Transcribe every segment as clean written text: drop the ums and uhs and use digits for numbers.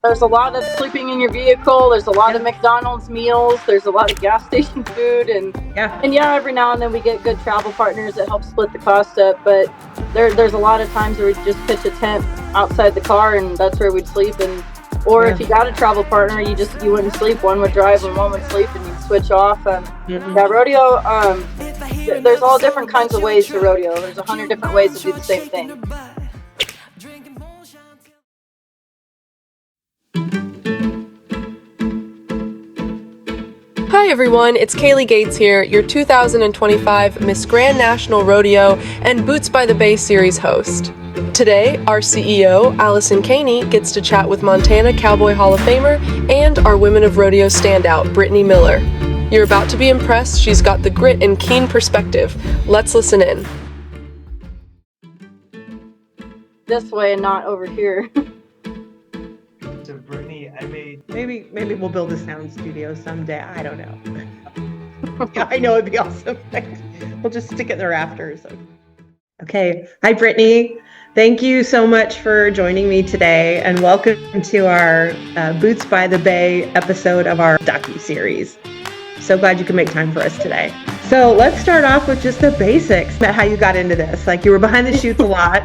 There's a lot of sleeping in your vehicle. There's a lot of McDonald's meals. There's a lot of gas station food, and every now and then we get good travel partners that help split the cost up. But there's a lot of times where we just pitch a tent outside the car, and that's where we'd sleep. Or if you got a travel partner, you wouldn't sleep. One would drive and one would sleep, and you'd switch off. Rodeo. There's all different kinds of ways to rodeo. There's 100 different ways to do the same thing. Hi everyone, it's Kaylee Gates here, your 2025 Miss Grand National Rodeo and Boots by the Bay series host. Today, our CEO, Allison Keaney, gets to chat with Montana Cowboy Hall of Famer and our Women of Rodeo standout, Brittany Miller. You're about to be impressed. She's got the grit and keen perspective. Let's listen in. This way and not over here. So Brittany, maybe we'll build a sound studio someday. I don't know. Yeah, I know it'd be awesome. We'll just stick it in the rafters. Okay. Hi, Brittany. Thank you so much for joining me today, and welcome to our Boots by the Bay episode of our docu-series. So glad you could make time for us today. So let's start off with just the basics about how you got into this. Like, you were behind the chutes a lot,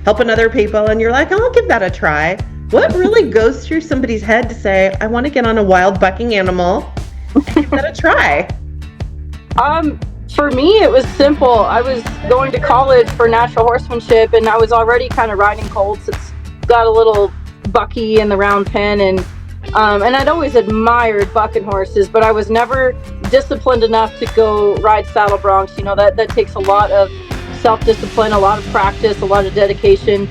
helping other people, and you're like, oh, I'll give that a try. What really goes through somebody's head to say, I want to get on a wild bucking animal and give that a try? For me, it was simple. I was going to college for natural horsemanship, and I was already kind of riding colts. It's got a little bucky in the round pen, and I'd always admired bucking horses, but I was never disciplined enough to go ride saddle broncs. You know, that takes a lot of self-discipline, a lot of practice, a lot of dedication.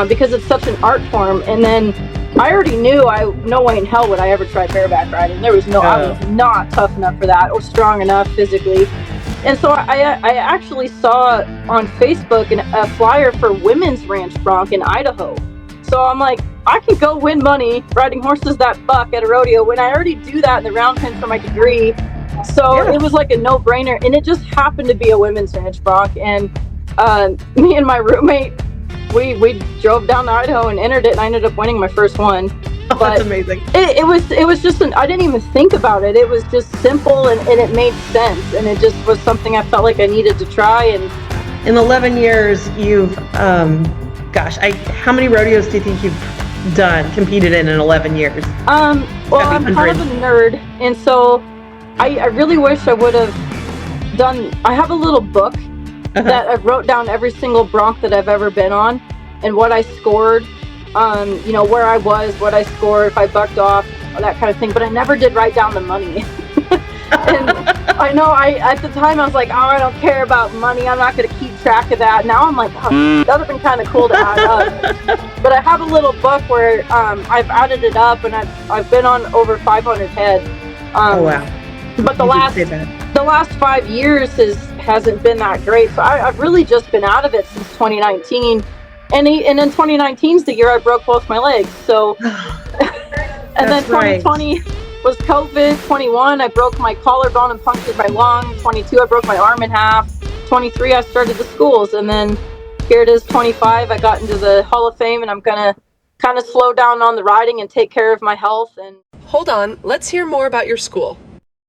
Because it's such an art form. And then I already knew no way in hell would I ever try bareback riding. I was not tough enough for that or strong enough physically. And so I actually saw on Facebook a flyer for women's ranch bronc in Idaho. So I'm like, I can go win money riding horses that buck at a rodeo when I already do that in the round pen for my degree. So it was like a no-brainer. And it just happened to be a women's ranch bronc. And me and my roommate, we drove down to Idaho and entered it, and I ended up winning my first one. But that's amazing. It was just I didn't even think about it. It was just simple, and it made sense, and it just was something I felt like I needed to try. And in 11 years, you've how many rodeos do you think you've competed in 11 years? Well, I'm kind of a nerd, and so I really wish I would have done. I have a little book that I wrote down every single bronc that I've ever been on and what I scored, where I was, what I scored, if I bucked off, that kind of thing. But I never did write down the money. And I know at the time I was like, oh, I don't care about money. I'm not going to keep track of that. Now I'm like, oh, that would have been kind of cool to add up. But I have a little book where I've added it up, and I've been on over 500 head. Oh, wow. But the last 5 years hasn't been that great. So I've really just been out of it since 2019. And in 2019 is the year I broke both my legs. So, and then 2020 was COVID. 21, I broke my collarbone and punctured my lung. 22, I broke my arm in half. 23, I started the schools. And then here it is, 25, I got into the Hall of Fame, and I'm going to kind of slow down on the riding and take care of my health. And hold on, let's hear more about your school.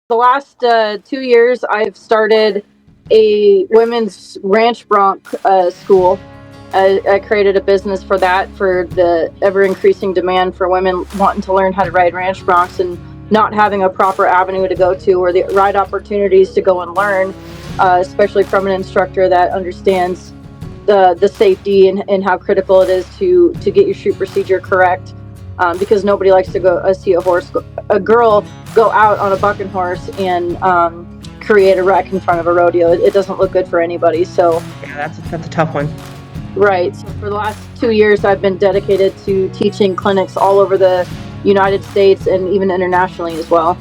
The last 2 years, I've started a women's ranch bronc school. I created a business for that, for the ever-increasing demand for women wanting to learn how to ride ranch broncs and not having a proper avenue to go to or the right opportunities to go and learn, especially from an instructor that understands the safety and how critical it is to get your shoot procedure correct. Because nobody likes to go see a girl go out on a bucking horse and create a wreck in front of a rodeo. It doesn't look good for anybody. So yeah, that's a tough one. Right. So for the last 2 years, I've been dedicated to teaching clinics all over the United States and even internationally as well.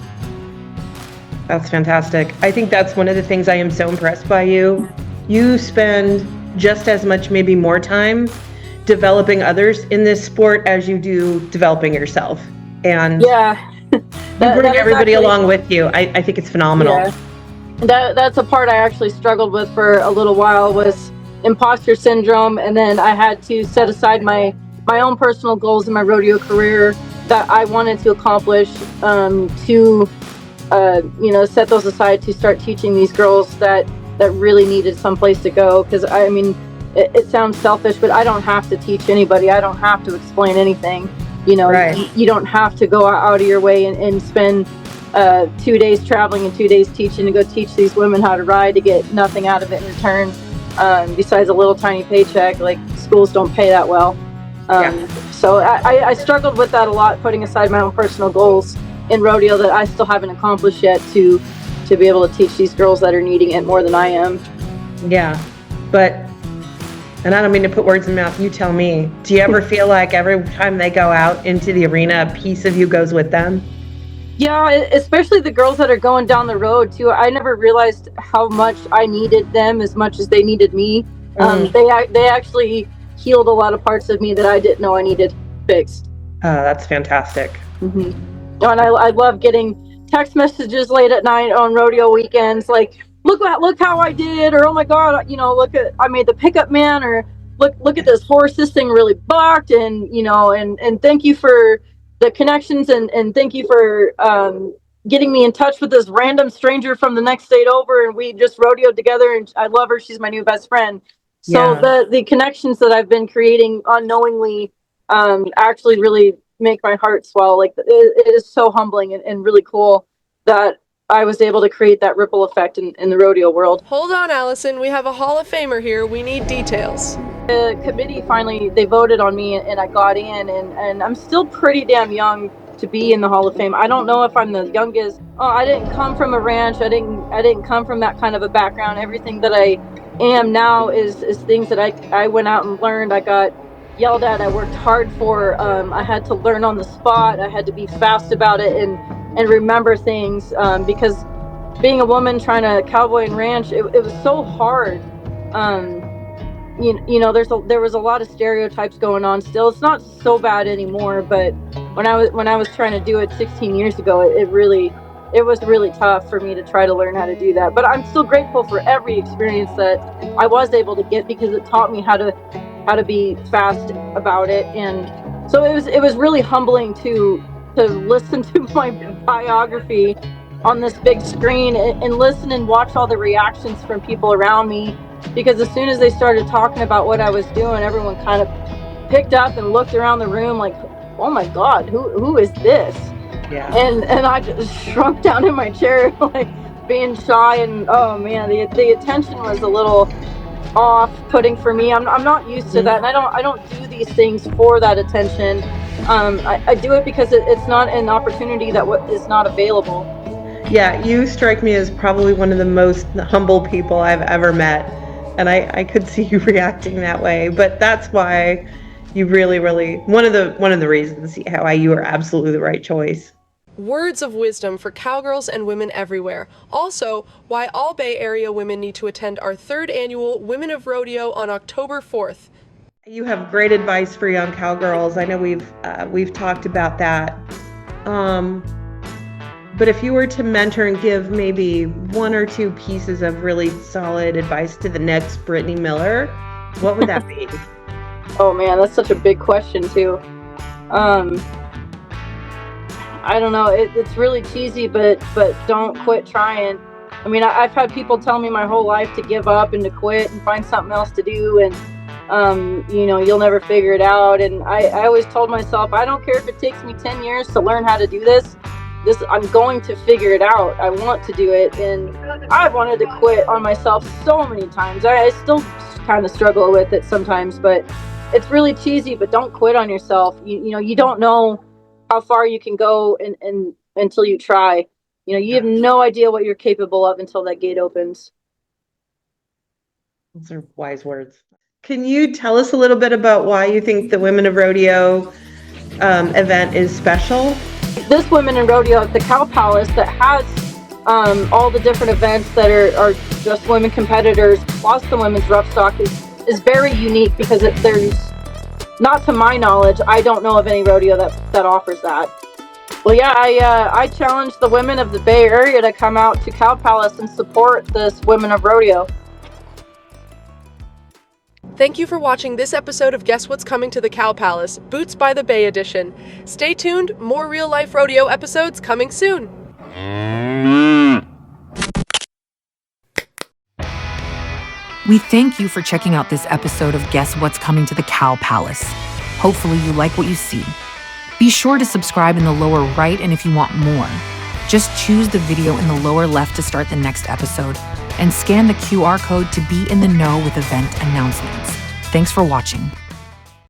That's fantastic. I think that's one of the things I am so impressed by you. You spend just as much, maybe more time developing others in this sport as you do developing yourself. And yeah, you bring everybody along with you. I think it's phenomenal. Yeah. That's a part I actually struggled with for a little while, was imposter syndrome. And then I had to set aside my own personal goals in my rodeo career that I wanted to accomplish, to set those aside to start teaching these girls that really needed someplace to go. Because I mean, it sounds selfish, but I don't have to teach anybody. I don't have to explain anything. Right. You don't have to go out of your way and spend 2 days traveling and 2 days teaching to go teach these women how to ride to get nothing out of it in return, besides a little tiny paycheck. Like, schools don't pay that well. So I struggled with that a lot, putting aside my own personal goals in rodeo that I still haven't accomplished yet, to be able to teach these girls that are needing it more than I am. Yeah, but, and I don't mean to put words in your mouth, you tell me, do you ever feel like every time they go out into the arena, a piece of you goes with them? Yeah, especially the girls that are going down the road too. I never realized how much I needed them as much as they needed me. They actually healed a lot of parts of me that I didn't know I needed fixed. That's fantastic. Mm-hmm. And I love getting text messages late at night on rodeo weekends, like, look how I did, or oh my god, look at, I made the pickup man, or look at this horse, this thing really bucked, and and thank you for the connections, and thank you for getting me in touch with this random stranger from the next state over, and we just rodeoed together, and I love her, she's my new best friend. So the connections that I've been creating unknowingly actually really make my heart swell. Like, it is so humbling and really cool that I was able to create that ripple effect in the rodeo world. Hold on, Allison. We have a Hall of Famer here. We need details. The committee finally, they voted on me, and I got in, and I'm still pretty damn young to be in the Hall of Fame. I don't know if I'm the youngest. I didn't come from a ranch. I didn't come from that kind of a background. Everything that I am now is things that I went out and learned. I got yelled at, I worked hard for. I had to learn on the spot. I had to be fast about it and remember things, because being a woman trying to cowboy and ranch, it was so hard. There was a lot of stereotypes going on still. It's not so bad anymore, but when I was trying to do it 16 years ago, it was really tough for me to try to learn how to do that. But I'm still grateful for every experience that I was able to get, because it taught me how to be fast about it. And so it was really humbling to listen to my biography on this big screen and listen and watch all the reactions from people around me, because as soon as they started talking about what I was doing, everyone kind of picked up and looked around the room like, oh my god, who is this? Yeah. And I just shrunk down in my chair, like, being shy, and oh man, the attention was a little off-putting for me. I'm not used to that, and I don't do these things for that attention. I do it because it's not an opportunity that is not available. Yeah, you strike me as probably one of the most humble people I've ever met, and I could see you reacting that way. But that's why you really, really, one of the reasons why you are absolutely the right choice. Words of wisdom for cowgirls and women everywhere. Also, why all Bay Area women need to attend our 3rd annual Women of Rodeo on October 4th. You have great advice for young cowgirls. I know we've talked about that. But if you were to mentor and give maybe 1 or 2 pieces of really solid advice to the next Brittany Miller, what would that be? Oh man, that's such a big question too. I don't know. It's really cheesy, but don't quit trying. I mean, I've had people tell me my whole life to give up and to quit and find something else to do, and you'll never figure it out. And I always told myself, I don't care if it takes me 10 years to learn how to do this. I'm going to figure it out. I want to do it, and I wanted to quit on myself so many times. I still kind of struggle with it sometimes, but it's really cheesy. But don't quit on yourself. You don't know how far you can go and until you try. You have no idea what you're capable of until that gate opens. Those are wise words. Can you tell us a little bit about why you think the Women of Rodeo event is special? This Women in Rodeo at the Cow Palace that has all the different events that are just women competitors, plus the women's rough stock, is very unique, because there's, not to my knowledge, I don't know of any rodeo that offers that. Well, yeah, I challenge the women of the Bay Area to come out to Cow Palace and support this Women of Rodeo. Thank you for watching this episode of Guess What's Coming to the Cow Palace, Boots by the Bay edition. Stay tuned, more Real Life Rodeo episodes coming soon. We thank you for checking out this episode of Guess What's Coming to the Cow Palace. Hopefully you like what you see. Be sure to subscribe in the lower right, and if you want more, just choose the video in the lower left to start the next episode and scan the QR code to be in the know with event announcements. Thanks for watching.